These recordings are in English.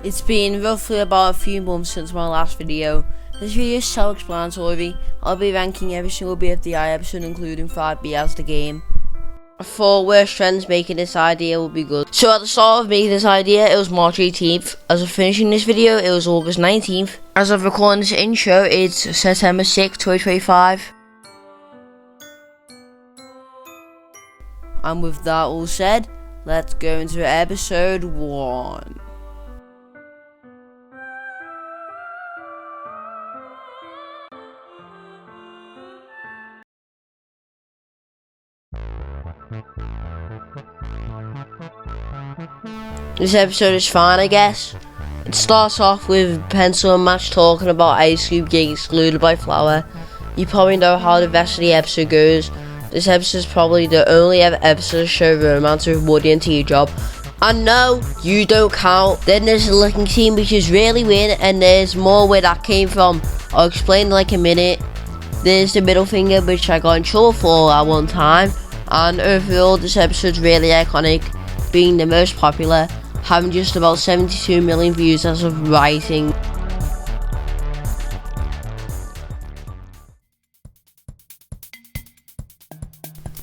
It's been roughly about a few months since my last video. This video is self-explanatory. I'll be ranking every single BFDI episode including 5B as the game. I thought worst trends making this idea would be good. So at the start of making this idea, it was March 18th. As of finishing this video, it was August 19th. As of recording this intro, it's September 6th, 2025. And with that all said, let's go into episode 1. This episode is fine, I guess. It starts off with Pencil and Match talking about Ice Cube getting excluded by Flower. You probably know how the rest of the episode goes. This episode is probably the only ever episode to show romance with Woody and T-Job. And no, you don't count. Then there's the licking scene, which is really weird, and there's more where that came from. I'll explain in like a minute. There's the middle finger, which I got in trouble for at one time. And overall, this episode's really iconic, being the most popular, having just about 72 million views as of writing.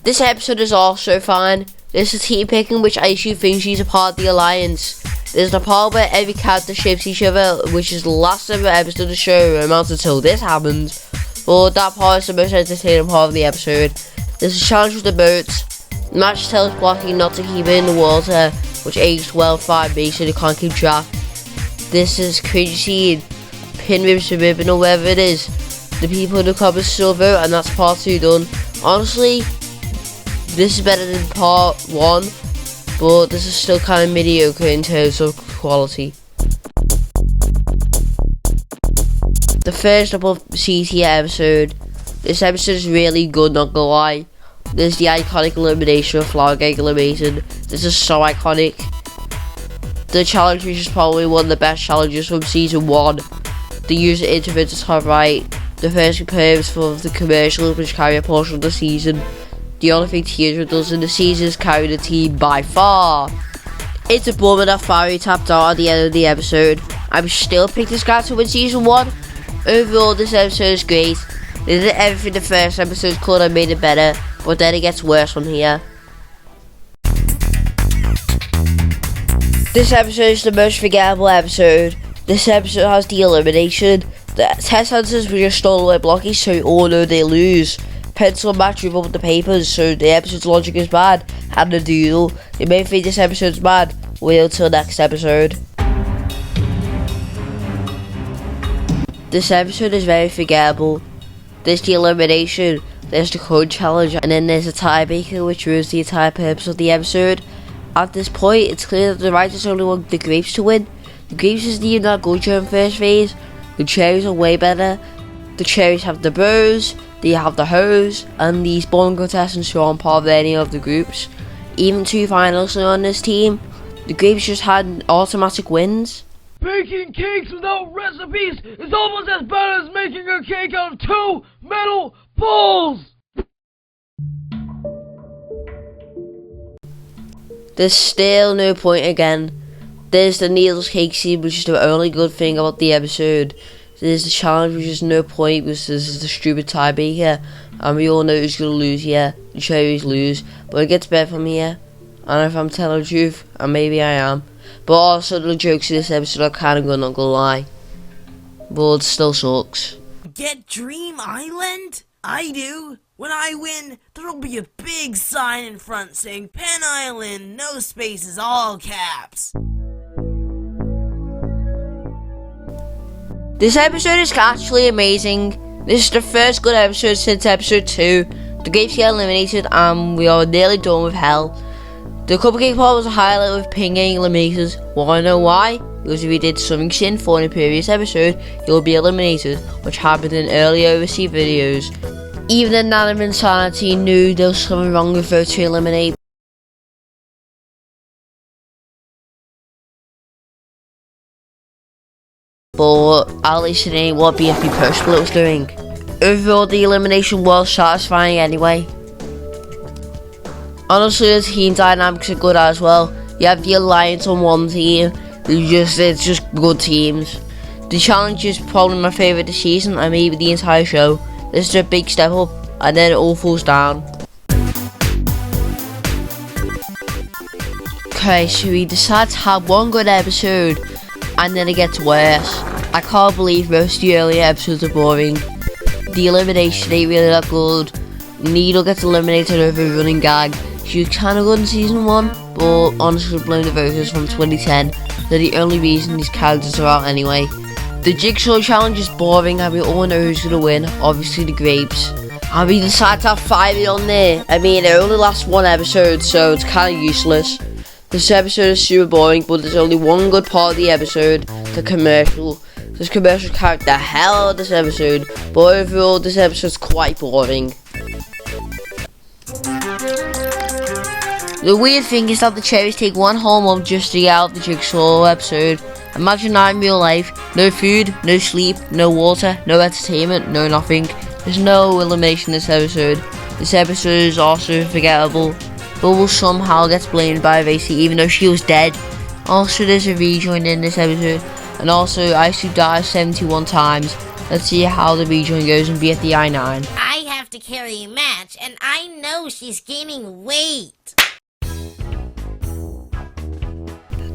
This episode is also fine. There's a team pick in which Aishu thinks she's a part of the alliance. There's the part where every character ships each other, which is the last ever episode to show romance until this happens. But that part is the most entertaining part of the episode. There's a challenge with the boats. Match tells Blocky not to keep it in the water, which aged well 5B so they can't keep track. This is cringy, pinribs to ribbon or whatever it is. The people in the comments still vote, and that's part 2 done. Honestly, this is better than part 1, but this is still kind of mediocre in terms of quality. The first up of C tier episode. This episode is really good, not gonna lie. There's the iconic elimination of Flower getting eliminated. This is so iconic. The challenge, which is probably one of the best challenges from season 1. The user interview to top right. The first appearance for the commercials, which carry a portion of the season. The only thing Teardrop does in the season is carry the team by far. It's a bummer that Fiery tapped out at the end of the episode. I would still pick this guy to win season 1. Overall, this episode is great. They did everything the first episode could and made it better, but then it gets worse from here. This episode is the most forgettable episode. This episode has the elimination. The test answers were just stolen by Blocky, so we all know they lose. Pencil and Match drew up with the papers, so the episode's logic is bad. And the doodle. You may think this episode's bad. Wait until next episode. This episode is very forgettable. There's the elimination, there's the code challenge, and then there's a tiebreaker which ruins the entire purpose of the episode. At this point, it's clear that the writers only want the grapes to win. The grapes isn't even that good during first phase. The cherries are way better. The cherries have the bros, they have the hoes, and these born contestants who aren't part of any of the groups. Even 2 finalists are on this team. The grapes just had automatic wins. Baking cakes without recipes is almost as bad as making a cake out of 2 metal balls! There's still no point again. There's the needles cake scene, which is the only good thing about the episode. There's the challenge, which is no point because this is the stupid tiebreaker, and we all know who's gonna lose here. The cherries lose, but it gets better from here. And if I'm telling the truth, and maybe I am. But also the jokes in this episode are kind of good, not gonna lie. But it still sucks. Get Dream Island? I do. When I win, there'll be a big sign in front saying Penn Island, no spaces, all caps. This episode is actually amazing. This is the first good episode since episode 2. The grapes get eliminated and we are nearly done with hell. The cupcake part was a highlight with Ping getting eliminated. Wanna know why? Because if you did something sinful in a previous episode, you'll be eliminated, which happened in early overseas videos. Even the Nana of Insanity knew there was something wrong with her to eliminate. But at least it ain't what BFB Pro Split was doing. Overall, the elimination was satisfying anyway. Honestly, the team dynamics are good as well. You have the alliance on one team, It's just good teams. The challenge is probably my favourite this season, and maybe the entire show. This is a big step up, and then it all falls down. Okay, so we decide to have one good episode, and then it gets worse. I can't believe most of the earlier episodes are boring. The elimination ain't really that good. Needle gets eliminated over a running gag. She was kind of good in season 1, but honestly blame the voters from 2010. They're the only reason these characters are out anyway. The Jigsaw challenge is boring, and we all know who's gonna win. Obviously the grapes. And we decided to have 5 on there. I mean, it only lasts 1 episode, so it's kind of useless. This episode is super boring, but there's only one good part of the episode, the commercial. This commercial carried the hell out of this episode, but overall this episode's quite boring. The weird thing is that the cherries take 1 whole month just to get out the Jigsaw episode. Imagine that in real life. No food, no sleep, no water, no entertainment, no nothing. There's no elimination in this episode. This episode is also forgettable. Bubble somehow gets blamed by Vacy even though she was dead. Also there's a rejoin in this episode. And also Isu dies 71 times. Let's see how the rejoin goes in BFDI 9. I have to carry a match, and I know she's gaining weight.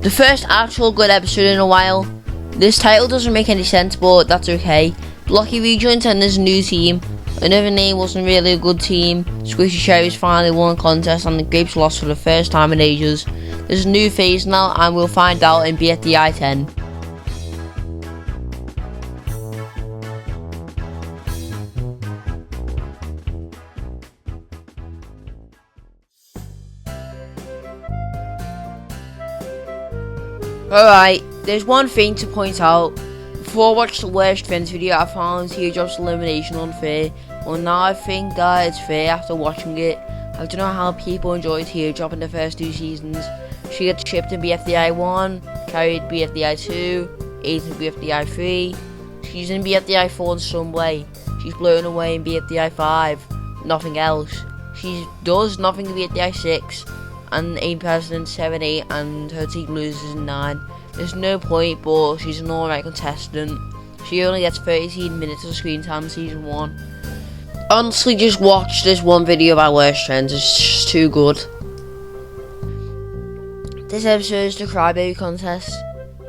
The first actual good episode in a while. This title doesn't make any sense, but that's okay. Blocky rejoins and there's a new team. Another name wasn't really a good team. Squishy Cherries finally won a contest and the Grapes lost for the first time in ages. There's a new phase now and we'll find out in BFDI 10. Alright, there's one thing to point out. Before I watched the worst trends video, I found Teardrop's elimination unfair. Well, now I think that it's fair after watching it. I don't know how people enjoyed Teardrop in the first 2 seasons. She gets shipped in BFDI 1, carried BFDI 2, 8 in BFDI 3. She's in BFDI 4 in some way. She's blown away in BFDI 5. Nothing else. She does nothing in BFDI 6. And 8 president 7, 8, and her team loses in 9. There's no point, but she's an alright contestant. She only gets 13 minutes of screen time in season 1. Honestly, just watch this one video about worst trends, it's just too good. This episode is the Crybaby contest,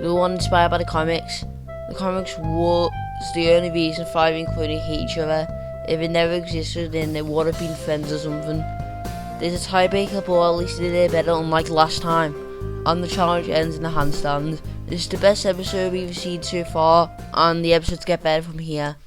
the one inspired by the comics. The comics was the only reason 5 and Quinny hate each other. If it never existed, then they would have been friends or something. There's a tiebreaker, but at least they did better unlike last time. And the challenge ends in a handstand. This is the best episode we've seen so far, and the episodes get better from here.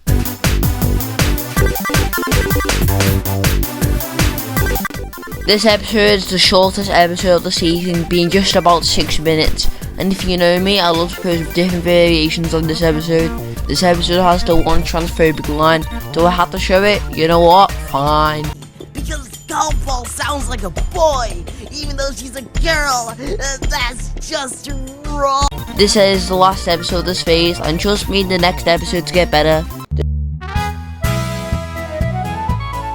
This episode is the shortest episode of the season, being just about 6 minutes. And if you know me, I love to post different variations on this episode. This episode has the one transphobic line. Do I have to show it? You know what? Fine. Because golf ball sounds like a boy, even though she's a girl. That's just wrong. This is the last episode of this phase, and trust me, the next episodes get better.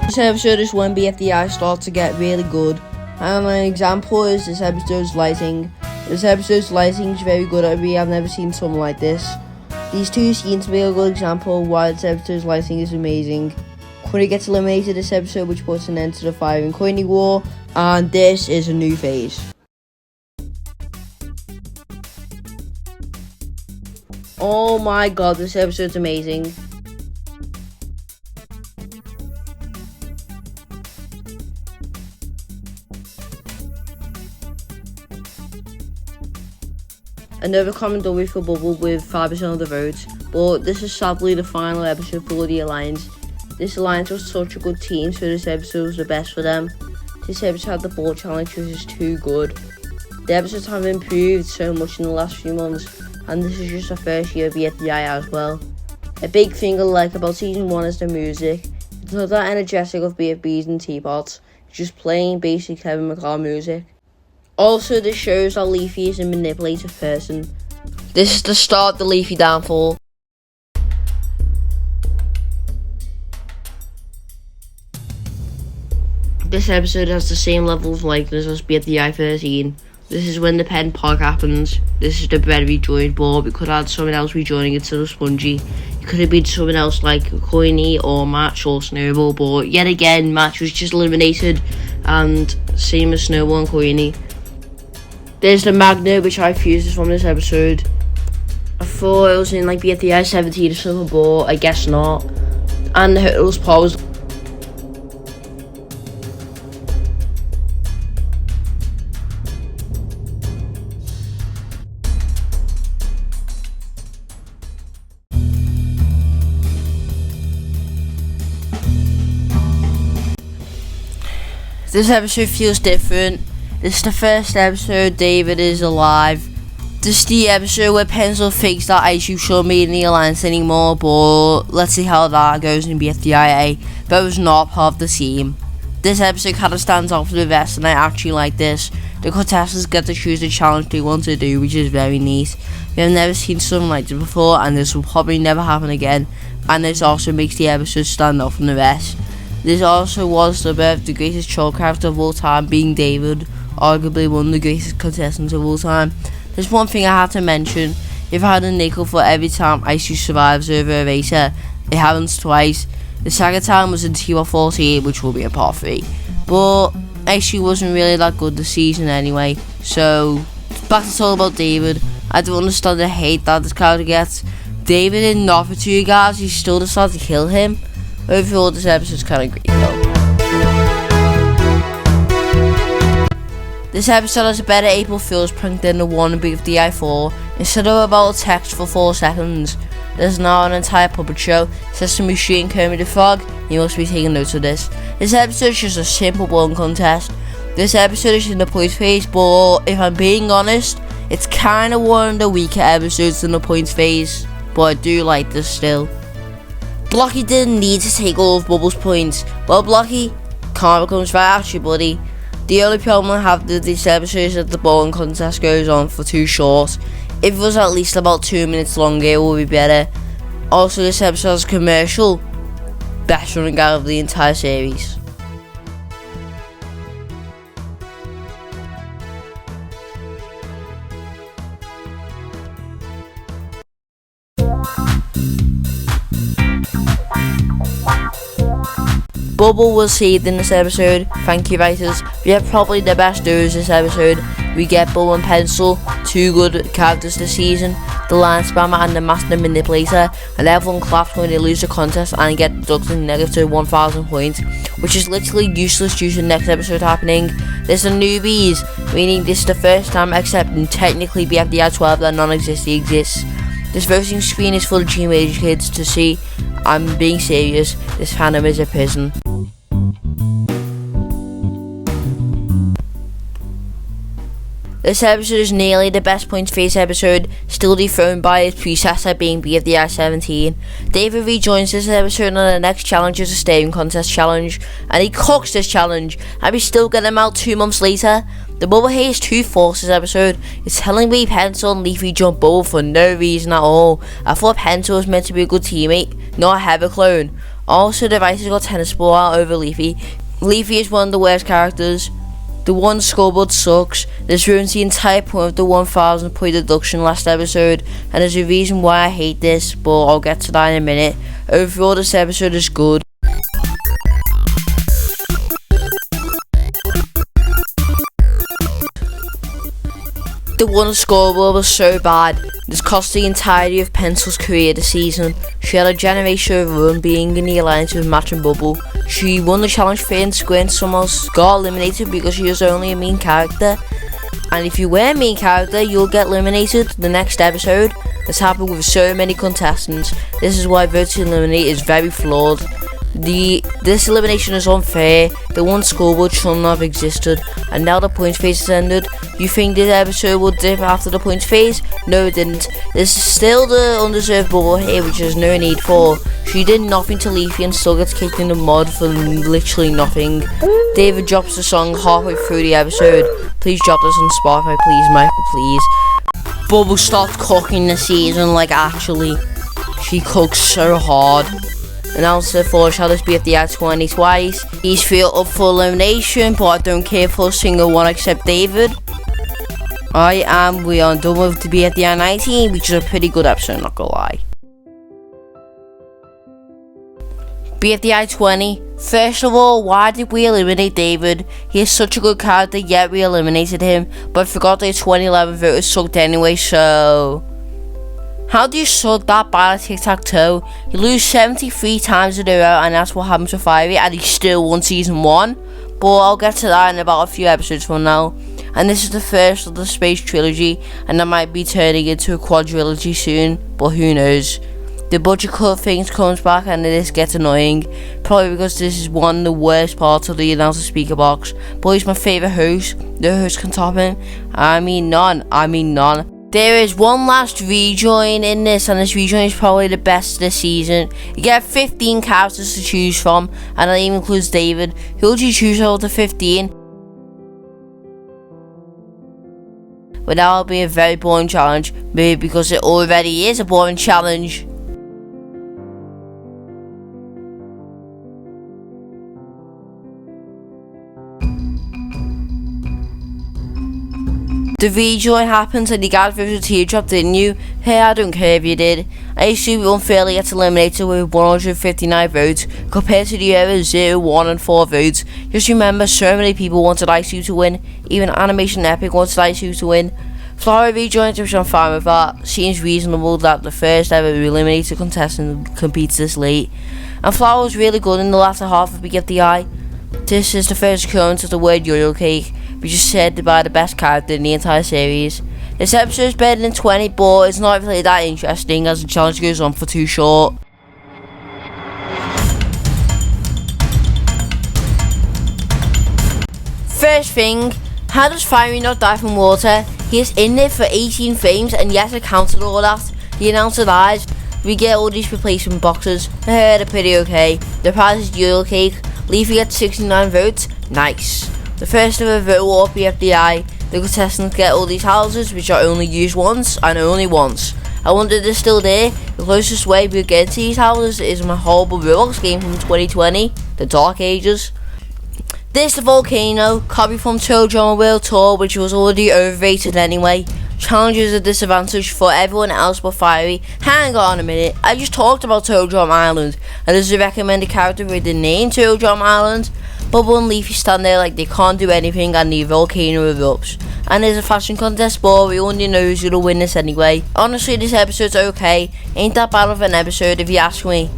This episode is when BFDI starts to get really good, and an example is this episode's lighting. This episode's lighting is very good. I've never seen something like this. These 2 scenes to be a good example of why this episode's lighting is amazing. Quinny gets eliminated this episode, which puts an end to the 5 and Quinny war, and this is a new phase. Oh my god, this episode's amazing. Another common W for Bubble with 5% of the votes, but this is sadly the final episode for the Alliance. This Alliance was such a good team, so this episode was the best for them. This episode had the ball challenge, which is too good. The episodes have improved so much in the last few months, and this is just the first year of BFDI as well. A big thing I like about season 1 is the music. It's not that energetic of BFBs and teapots, it's just plain basic Kevin McCall music. Also, this shows that Leafy is a manipulative person. This is the start of the Leafy downfall. This episode has the same level of likeness as BFDI 13. This is when the pen park happens. This is the bread rejoined, but we could have had someone else rejoining instead of Spongy. It could have been someone else like Coiny or Match or Snowball, but yet again, Match was just eliminated, and same as Snowball and Coiny. There's the magnet, which I fused from this episode. I thought it was in like BFDI 17 or something, but I guess not. And the Hurdles paused. This episode feels different. This is the first episode David is alive. This is the episode where Pencil thinks that Ice Cube shouldn't be in the alliance anymore, but let's see how that goes in BFDI. But it was not part of the team. This episode kind of stands out from the rest, and I actually like this. The contestants get to choose the challenge they want to do, which is very neat. We have never seen something like this before, and this will probably never happen again. And this also makes the episode stand out from the rest. This also was the birth of the greatest troll character of all time, being David, arguably one of the greatest contestants of all time. There's one thing I have to mention. If I had a nickel for every time Ice Cube survives over a racer, it happens twice. The second time was in T148, which will be a part 3. But Ice Cube wasn't really that good this season anyway. So, back to talk about David. I don't understand the hate that this character gets. David did nothing to you guys, you still decided to kill him. Overall, this episode's kind of great though. This episode has a better April Fool's prank than the one in BFDI 4. Instead of about a text for 4 seconds, there's now an entire puppet show. Sesame Street and Kermit the Frog. You must be taking notes of this. This episode is just a simple bowling contest. This episode is in the points phase, but if I'm being honest, it's kind of one of the weaker episodes in the points phase. But I do like this still. Blocky didn't need to take all of Bubbles' points. Well, Blocky, karma comes right at you, buddy. The only problem I have with this episode is that the bowling contest goes on for too short. If it was at least about 2 minutes longer, it would be better. Also, this episode has a commercial. Best running out of the entire series. Bubble was saved in this episode. Thank you, writers. We have probably the best duos this episode. We get Bubble and Pencil, 2 good characters this season. The Line Spammer and the Master Manipulator. And everyone claps when they lose the contest and get deducted negative 1,000 points, which is literally useless due to the next episode happening. There's the newbies, meaning this is the first time except in technically BFDI 12 that non-existing exists. This voting screen is for the junior age kids to see. I'm being serious, this fandom is a prison. This episode is nearly the best points face episode, still dethroned by its predecessor being BFDI 17. David rejoins this episode and the next challenge is a staring contest challenge, and he cooks this challenge, and we still get him out 2 months later. The Bubble hates 2 forces episode. It's telling me Pencil and Leafy jump Bubble for no reason at all. I thought Pencil was meant to be a good teammate, not a Heather clone. Also, the writers got tennis ball out over Leafy. Leafy is one of the worst characters. The one scoreboard sucks. This ruins the entire point of the 1,000 point deduction last episode, and there's a reason why I hate this, but I'll get to that in a minute. Overall, this episode is good. The one scoreboard was so bad, this cost the entirety of Pencil's career this season. She had a generational run being in the alliance with Match and Bubble. She won the challenge fair and square and somehow got eliminated because she was only a main character. And if you were a main character, you'll get eliminated the next episode. This happened with so many contestants. This is why voting to eliminate is very flawed. This elimination is unfair. The one scoreboard shouldn't have existed, and now the points phase has ended. You think this episode would dip after the points phase? No, it didn't. There's still the undeserved Bubble here, which there's no need for. She did nothing to Leafy and still gets kicked in the mud for literally nothing. David drops the song halfway through the episode. Please drop this on Spotify, please, Michael, please. Bubble stopped cooking this season, like actually. She cooks so hard. Announcer foreshadows BFDI 20 twice. These feel up for elimination, but I don't care for a single one except David. We are done with the BFDI 19, which is a pretty good episode, not gonna lie. BFDI 20. First of all, why did we eliminate David? He is such a good character, yet we eliminated him, but forgot that 2011 voters sucked anyway, so... How do you suck that bad at tic-tac-toe? You lose 73 times in a row, and that's what happened to Fiery, and he still won season 1. But I'll get to that in about a few episodes from now. And this is the first of the Space Trilogy, and that might be turning into a quadrilogy soon, but who knows. The budget cut things comes back and this gets annoying, probably because this is one of the worst parts of the announcer speaker box, but he's my favourite host. No host can top him. I mean none. There is one last rejoin in this, and this rejoin is probably the best this season. You get 15 characters to choose from, and that even includes David. Who would you choose out of the 15? But that will be a very boring challenge, maybe because it already is a boring challenge. The rejoin happens and you got through the teardrop, didn't you? Hey, I don't care if you did. I assume you unfairly gets eliminated with 159 votes compared to the other 0, 1 and 4 votes. Just remember, so many people wanted ICU to win. Even Animation Epic wanted ICU to win. Flower rejoins, which I'm fine with that. Seems reasonable that the first ever eliminated contestant competes this late. And Flower was really good in the latter half of BFDI. This is the first occurrence of the word Yo-Yo Cake, which is said by the best character in the entire series. This episode is better than 20, but it's not really that interesting as the challenge goes on for too short. First thing, how does Fiery not die from water? He is in there for 18 frames, and yes, I counted all that. The announcer dies. We get all these replacement boxes. They're pretty okay. The prize is Yo-Yo Cake. Leafy gets 69 votes. Nice. The first ever vote of BFDI. The contestants get all these houses, which are only used once and only once. I wonder if they're still there. The closest way we get to these houses is my horrible Roblox game from 2020, the Dark Ages. This is the volcano, copy from Toe Drama World Tour, which was already overrated anyway. Challenges a disadvantage for everyone else but Fiery. Hang on a minute, I just talked about Toe Drama Island, and there's a recommended character with the name Toe Drama Island. Bubble and Leafy stand there like they can't do anything and the volcano erupts. And there's a fashion contest, but we only know who's gonna win this anyway. Honestly, this episode's okay. Ain't that bad of an episode if you ask me.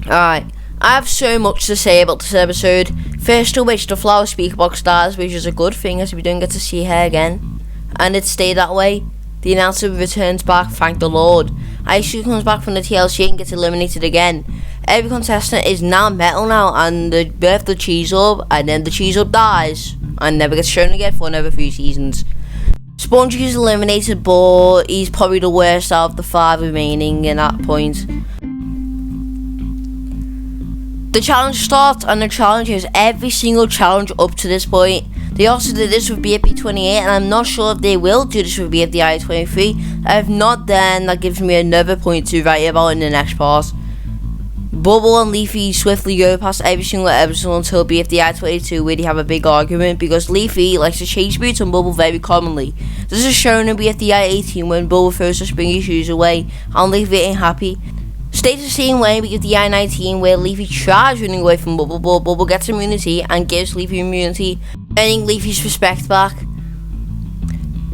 Alright, I have so much to say about this episode. First of which, the Flower speaker box dies, which is a good thing as we don't get to see her again. And it stayed that way. The announcer returns back, thank the Lord. ICU comes back from the TLC and gets eliminated again. Every contestant is now metal now, and the birth of the cheese orb, and then the cheese orb dies and never gets shown again for another 3 seasons. Spongy is eliminated, but he's probably the worst out of the 5 remaining in that point. The challenge starts, and the challenge is every single challenge up to this point. They also did this with BFDI 28, and I'm not sure if they will do this with BFDI 23. If not, then that gives me another point to write about in the next part. Bubble and Leafy swiftly go past every single episode until BFDI 22, where they have a big argument because Leafy likes to change boots on Bubble very commonly. This is shown in BFDI 18 when Bubble throws the springy shoes away and Leafy ain't happy. Stays the same way in BFDI 19 where Leafy tries running away from Bubble, but Bubble gets immunity and gives Leafy immunity, earning Leafy's respect back.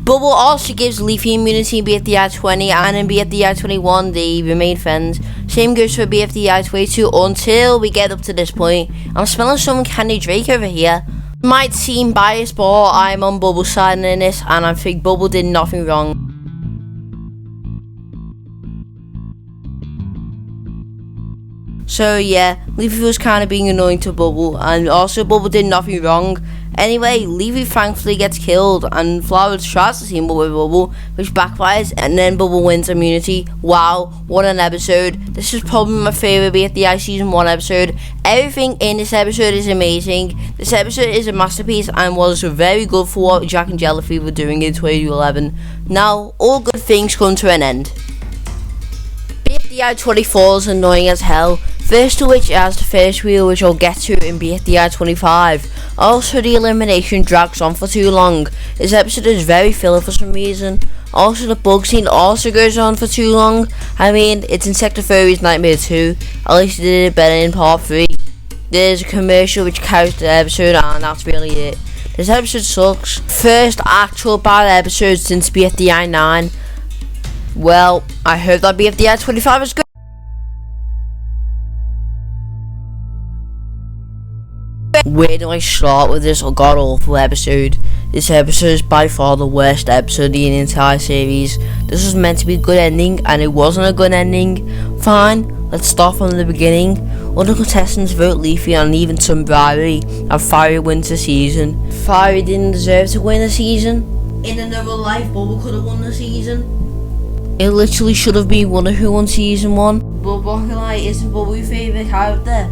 Bubble also gives Leafy immunity in BFDI 20, and in BFDI 21 they remain friends. Same goes for BFDI 22 until we get up to this point. I'm smelling some Candy Drake over here. Might seem biased, but I'm on Bubble's side in this, and I think Bubble did nothing wrong. So yeah, Leafy was kind of being annoying to Bubble, and also Bubble did nothing wrong. Anyway, Leafy thankfully gets killed, and Flower tries to team up with Bubble, which backfires, and then Bubble wins immunity. Wow, what an episode. This is probably my favourite BFDI Season 1 episode. Everything in this episode is amazing. This episode is a masterpiece and was very good for what Jack and Jellyfeed were doing in 2011. Now, all good things come to an end. BFDI 24 is annoying as hell. First of which has the Ferris wheel, which I'll get to in BFDI 25. Also, the elimination drags on for too long. This episode is very filler for some reason. Also, the bug scene also goes on for too long. I mean, it's Insectophobia's Nightmare 2. At least they did it better in part 3. There's a commercial which carries the episode, and that's really it. This episode sucks. First actual bad episode since BFDI 9. Well, I hope that BFDI 25 is good. Where do I start with this god awful episode? This episode is by far the worst episode in the entire series. This was meant to be a good ending, and it wasn't a good ending. Fine, let's start from the beginning. All the contestants vote Leafy and even some Fiery, and Fiery wins the season. Fiery didn't deserve to win the season. In another life, Bubble could have won the season. It literally should have been Wonder who won season 1. But what can I, isn't Bubble your favourite character?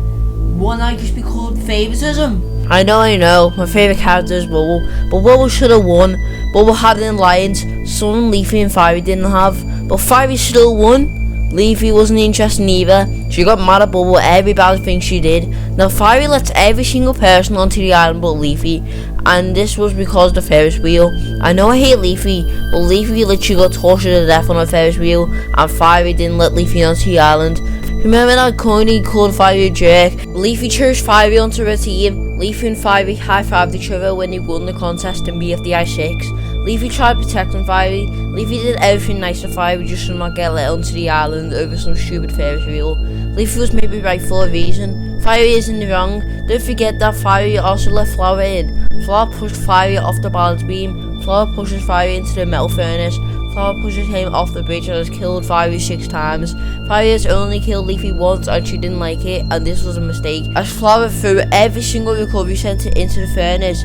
Wouldn't I just be called favoritism? I know, my favourite character is Bubble, but Bubble should have won. Bubble had it in Lions, something Leafy and Fiery didn't have, but Fiery still won. Leafy wasn't interested either. She got mad at Bubble every bad thing she did. Now Fiery lets every single person onto the island but Leafy, and this was because of the Ferris wheel. I know I hate Leafy, but Leafy literally got tortured to death on a Ferris wheel, and Fiery didn't let Leafy onto the island. Remember that Coney called Fiery a jerk? Leafy chose Fiery onto her team. Leafy and Fiery high-fived each other when they won the contest in BFDI 6. Leafy tried protecting Fiery. Leafy did everything nice to Fiery just to not get let onto the island over some stupid Ferris wheel. Leafy was maybe right for a reason. Fiery is in the wrong. Don't forget that Fiery also let Flower in. Flower pushed Fiery off the balance beam. Flower pushes Fiery into the metal furnace. Flower pushes him off the bridge and has killed Fiery 6 times. Fiery has only killed Leafy once and she didn't like it, and this was a mistake. As Flower threw every single recovery center into the furnace,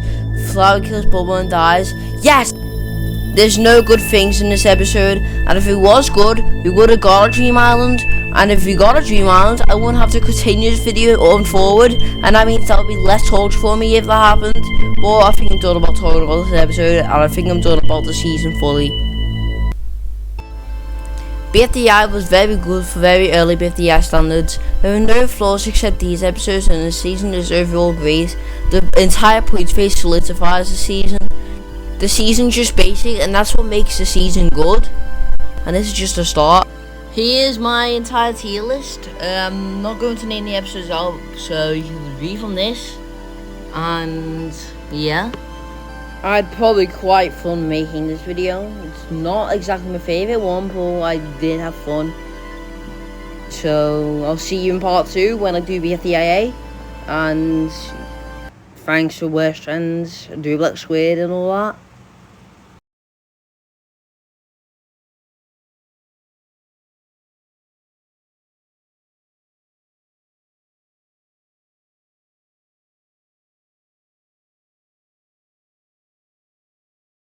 Flower kills Bubble and dies. Yes! There's no good things in this episode, and if it was good, we would have got a Dream Island. And if we got a Dream Island, I wouldn't have to continue this video on forward, and that means that would be less torture for me if that happened. But I think I'm done about talking about this episode, and I think I'm done about the season fully. BFDI was very good for very early BFDI standards. There are no flaws except these episodes, and the season is overall great. The entire point phase solidifies the season. The season's just basic, and that's what makes the season good. And this is just a start. Here's my entire tier list. I'm not going to name the episodes out, so you can read from this. And yeah, I had probably quite fun making this video. It's not exactly my favourite one, but I did have fun. So I'll see you in part 2 when I do BFDIA. And thanks for worst friends, do Black Squid and all that.